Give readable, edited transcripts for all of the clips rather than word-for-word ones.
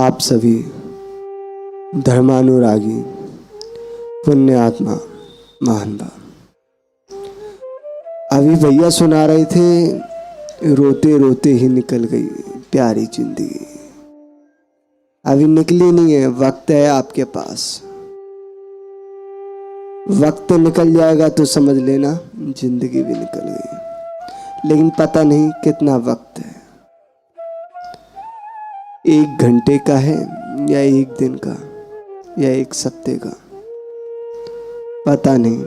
आप सभी धर्मानुरागी पुण्य आत्मा महानुभाव, अभी भैया सुना रहे थे, रोते रोते ही निकल गई प्यारी जिंदगी। अभी निकली नहीं है, वक्त है आपके पास। वक्त निकल जाएगा तो समझ लेना जिंदगी भी निकल गई, लेकिन पता नहीं कितना वक्त है। 1 घंटे का है या 1 दिन का या 1 सप्ते का, पता नहीं।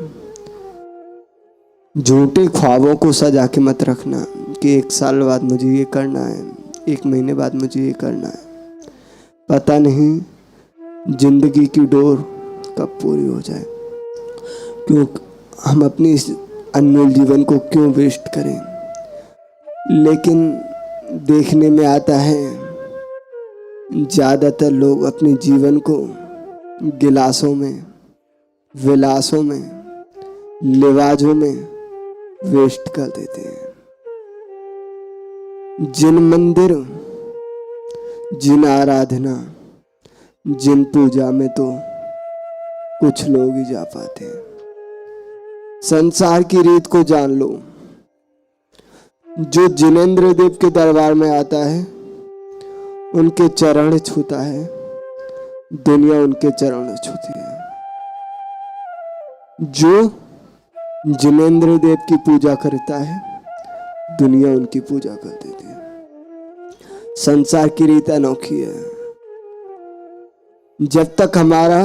झूठे ख्वाबों को सजा के मत रखना कि 1 साल बाद मुझे ये करना है, 1 महीने बाद मुझे ये करना है। पता नहीं जिंदगी की डोर कब पूरी हो जाए। क्यों हम अपनी इस अनमोल जीवन को क्यों वेस्ट करें। लेकिन देखने में आता है ज़्यादातर लोग अपने जीवन को गिलासों में, विलासों में, लिवाजों में वेस्ट कर देते हैं। जिन मंदिर, जिन आराधना, जिन पूजा में तो कुछ लोग ही जा पाते हैं। संसार की रीत को जान लो। जो जिनेंद्र देव के दरबार में आता है, उनके चरण छूता है, दुनिया उनके चरण छूती है। जो जिनेंद्र देव की पूजा करता है, दुनिया उनकी पूजा कर देती है। संसार की रीत अनोखी है। जब तक हमारा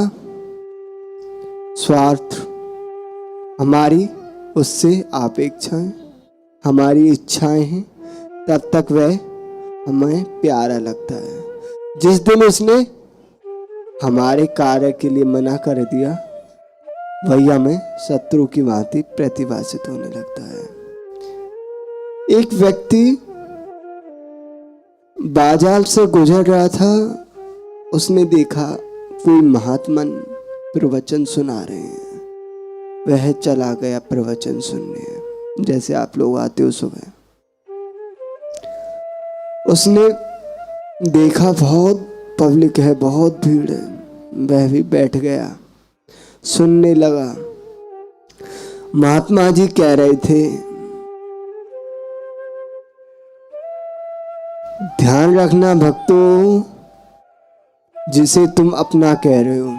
स्वार्थ, हमारी उससे अपेक्षाएं, हमारी इच्छाएं हैं, तब तक वह हमें प्यारा लगता है। जिस दिन उसने हमारे कार्य के लिए मना कर दिया, वही हमें शत्रु की भांति प्रतिभाषित होने लगता है। एक व्यक्ति बाजार से गुजर रहा था, उसने देखा कोई महात्मन प्रवचन सुना रहे हैं। वह चला गया प्रवचन सुनने, जैसे आप लोग आते हो सुबह। उसने देखा बहुत पब्लिक है, बहुत भीड़ है, वह भी बैठ गया, सुनने लगा। महात्मा जी कह रहे थे, ध्यान रखना भक्तों, जिसे तुम अपना कह रहे हो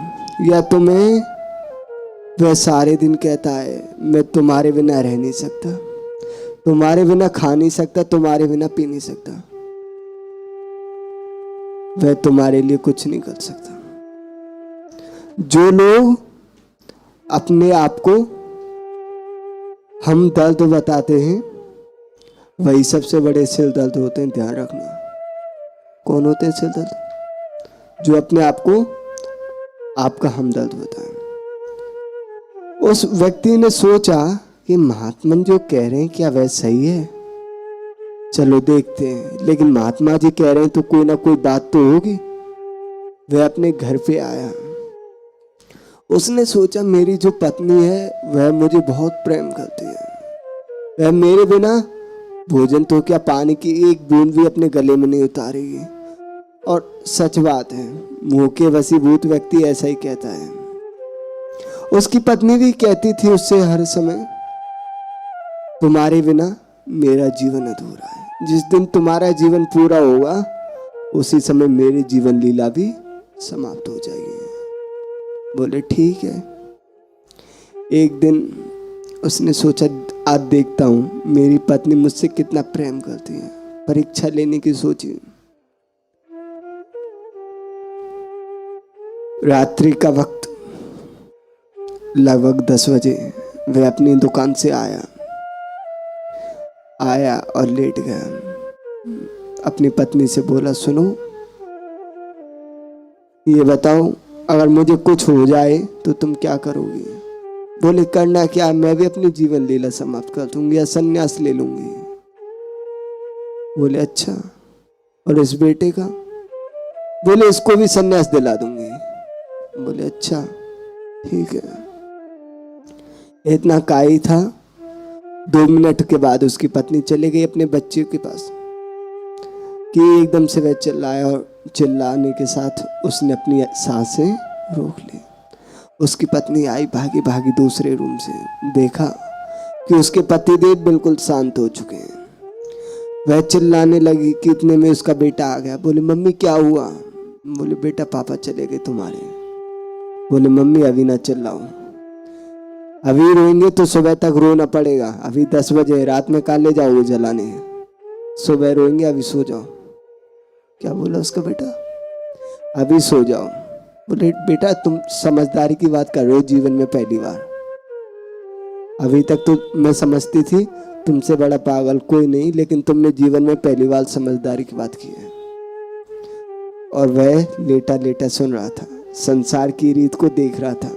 या तुम्हें वह सारे दिन कहता है मैं तुम्हारे बिना रह नहीं सकता, तुम्हारे बिना खा नहीं सकता, तुम्हारे बिना पी नहीं सकता, वह तुम्हारे लिए कुछ नहीं कर सकता। जो लोग अपने आप को हम दर्द बताते हैं, वही सबसे बड़े सिर दर्द होते हैं। ध्यान रखना। कौन होते हैं सिर दर्द? जो अपने आप को आपका हमदर्द बताए। उस व्यक्ति ने सोचा कि महात्मा जो कह रहे हैं क्या वह सही है, चलो देखते हैं। लेकिन महात्मा जी कह रहे हैं तो कोई ना कोई बात तो होगी। वह अपने घर पे आया। उसने सोचा मेरी जो पत्नी है वह मुझे बहुत प्रेम करती है, वह मेरे बिना भोजन तो क्या पानी की एक बूंद भी अपने गले में नहीं उतारेगी। और सच बात है, मुंह के वशीभूत व्यक्ति ऐसा ही कहता है। उसकी पत्नी भी कहती थी उससे हर समय, तुम्हारे बिना मेरा जीवन अधूरा है। जिस दिन तुम्हारा जीवन पूरा होगा, उसी समय मेरी जीवन लीला भी समाप्त हो जाएगी। बोले ठीक है। एक दिन उसने सोचा आज देखता हूं मेरी पत्नी मुझसे कितना प्रेम करती है। परीक्षा लेने की सोची। रात्रि का वक्त लगभग 10 बजे वह अपनी दुकान से आया और लेट गया। अपनी पत्नी से बोला, सुनो ये बताओ अगर मुझे कुछ हो जाए तो तुम क्या करोगी? बोले करना क्या, मैं भी अपनी जीवन लीला समाप्त कर दूंगी या संन्यास ले लूंगी। बोले अच्छा, और इस बेटे का? बोले इसको भी संन्यास दिला दूंगी। बोले अच्छा ठीक है। इतना काई था। 2 मिनट के बाद उसकी पत्नी चली गई अपने बच्चे के पास कि एकदम से वह चिल्लाया और चिल्लाने के साथ उसने अपनी सांसें रोक ली। उसकी पत्नी आई भागी भागी दूसरे रूम से, देखा कि उसके पतिदेव बिल्कुल शांत हो चुके हैं। वह चिल्लाने लगी कि इतने में उसका बेटा आ गया। बोले मम्मी क्या हुआ? बोले बेटा पापा चले गए तुम्हारे। बोले मम्मी अभी ना चिल्लाओ, अभी रोएंगे तो सुबह तक रोना पड़ेगा। अभी 10 बजे, रात में कहाँ ले जाओगे जलाने? सुबह रोएंगे, अभी सो जाओ। क्या बोला उसका बेटा? अभी सो जाओ। बोले बेटा तुम समझदारी की बात कर रहे हो जीवन में पहली बार। अभी तक तो मैं समझती थी तुमसे बड़ा पागल कोई नहीं, लेकिन तुमने जीवन में पहली बार समझदारी की बात की है। और वह लेटा लेटा सुन रहा था, संसार की रीत को देख रहा था।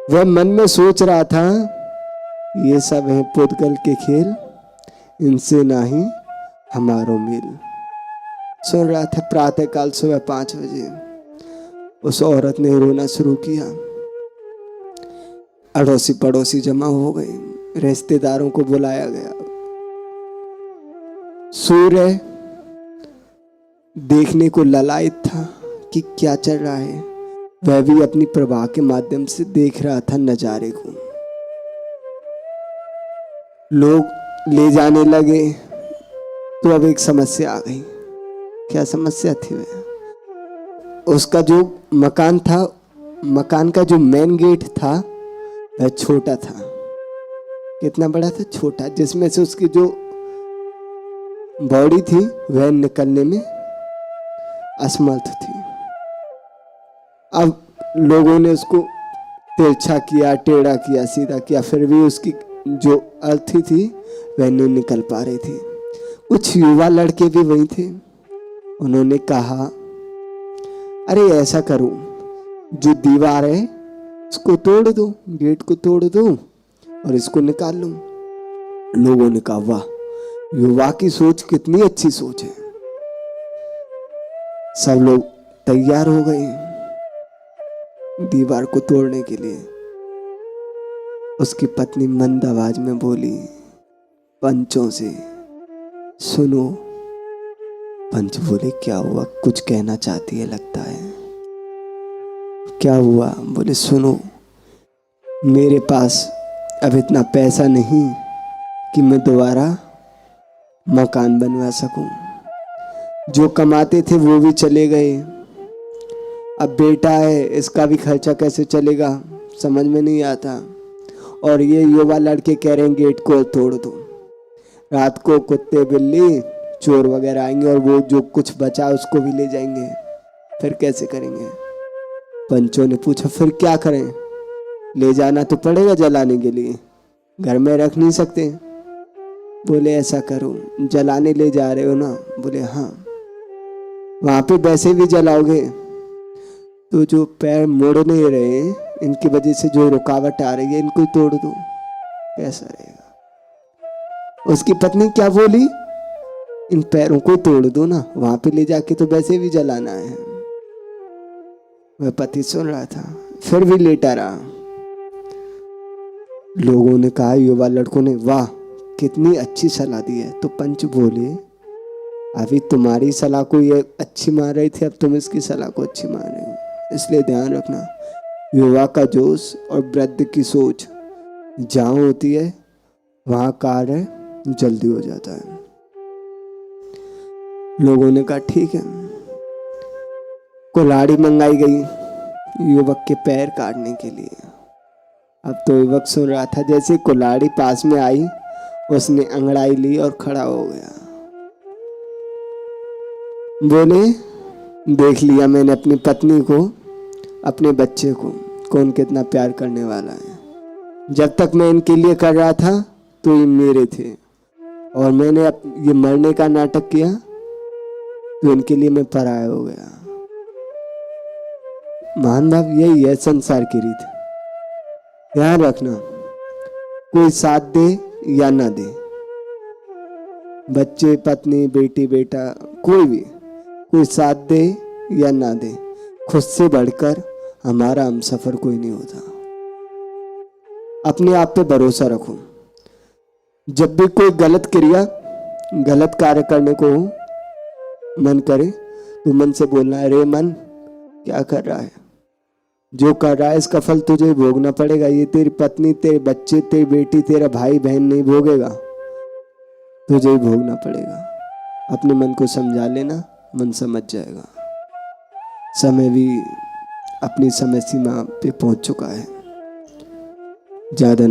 वह मन में सोच रहा था ये सब है पुतगल के खेल, इनसे नाही हमारो मेल। सुन रहा था। प्रातःकाल सुबह 5 बजे उस औरत ने रोना शुरू किया। अड़ोसी पड़ोसी जमा हो गए, रिश्तेदारों को बुलाया गया। सूर्य देखने को ललायत था कि क्या चल रहा है। वह भी अपनी प्रभा के माध्यम से देख रहा था नजारे को। लोग ले जाने लगे तो अब एक समस्या आ गई। क्या समस्या थी? वह उसका जो मकान था, मकान का जो मेन गेट था वह छोटा था। कितना बड़ा था? छोटा, जिसमें से उसकी जो बॉडी थी वह निकलने में असमर्थ थी। अब लोगों ने उसको तिरछा किया, टेढ़ा किया, सीधा किया, फिर भी उसकी जो अर्थी थी वह नहीं निकल पा रही थी। कुछ युवा लड़के भी वहीं थे। उन्होंने कहा अरे ऐसा करो, जो दीवार है इसको तोड़ दो, गेट को तोड़ दो और इसको निकाल लो। लोगों ने कहा वाह, युवा की सोच कितनी अच्छी सोच है। सब लोग तैयार हो गए दीवार को तोड़ने के लिए। उसकी पत्नी मंद आवाज में बोली पंचों से, सुनो। पंच बोले क्या हुआ? कुछ कहना चाहती है लगता है। क्या हुआ? बोले सुनो, मेरे पास अब इतना पैसा नहीं कि मैं दोबारा मकान बनवा सकूं। जो कमाते थे वो भी चले गए। अब बेटा है, इसका भी खर्चा कैसे चलेगा समझ में नहीं आता। और ये युवा लड़के कह रहे हैं गेट को तोड़ दो। रात को कुत्ते बिल्ली चोर वगैरह आएंगे और वो जो कुछ बचा उसको भी ले जाएंगे। फिर कैसे करेंगे? पंचों ने पूछा फिर क्या करें? ले जाना तो पड़ेगा जलाने के लिए, घर में रख नहीं सकते। बोले ऐसा करो, जलाने ले जा रहे हो ना? बोले हाँ। वहां पे वैसे भी जलाओगे तो जो पैर मुड़ नहीं रहे, इनकी वजह से जो रुकावट आ रही है, इनको तोड़ दो, कैसा रहेगा? उसकी पत्नी क्या बोली? इन पैरों को तोड़ दो ना, वहां पे ले जाके तो वैसे भी जलाना है। वह पति सुन रहा था, फिर भी लेटा रहा। लोगों ने कहा, युवा लड़कों ने, वाह कितनी अच्छी सलाह दी है। तो पंच बोले अभी तुम्हारी सलाह को ये अच्छी मान रही थी, अब तुम इसकी सलाह को अच्छी मान रहे हो। इसलिए ध्यान रखना, युवा का जोश और वृद्ध की सोच जहां होती है वहां कार्य जल्दी हो जाता है। लोगों ने कहा ठीक है। कुल्हाड़ी मंगाई गई युवक के पैर काटने के लिए। अब तो युवक सुन रहा था। जैसे कुल्हाड़ी पास में आई, उसने अंगड़ाई ली और खड़ा हो गया। बोले देख लिया मैंने अपनी पत्नी को, अपने बच्चे को, कौन कितना प्यार करने वाला है। जब तक मैं इनके लिए कर रहा था तो ये मेरे थे, और मैंने ये मरने का नाटक किया तो इनके लिए मैं पराया हो गया। महान भाव यही है संसार की रीत। ध्यान रखना, कोई साथ दे या ना दे, बच्चे पत्नी बेटी बेटा कोई भी, कोई साथ दे या ना दे, खुद से बढ़कर हमारा हमसफर कोई नहीं होता। अपने आप पे भरोसा रखो। जब भी कोई गलत क्रिया, गलत कार्य करने को मन करे तू मन से बोलना है, रे मन क्या कर रहा है, जो कर रहा है इसका फल तुझे ही भोगना पड़ेगा। ये तेरी पत्नी, तेरे बच्चे, तेरी बेटी, तेरा भाई बहन नहीं भोगेगा, तुझे ही भोगना पड़ेगा। अपने मन को समझा लेना, मन समझ जाएगा। समय भी अपनी समय सीमा पे पहुंच चुका है। ज्यादा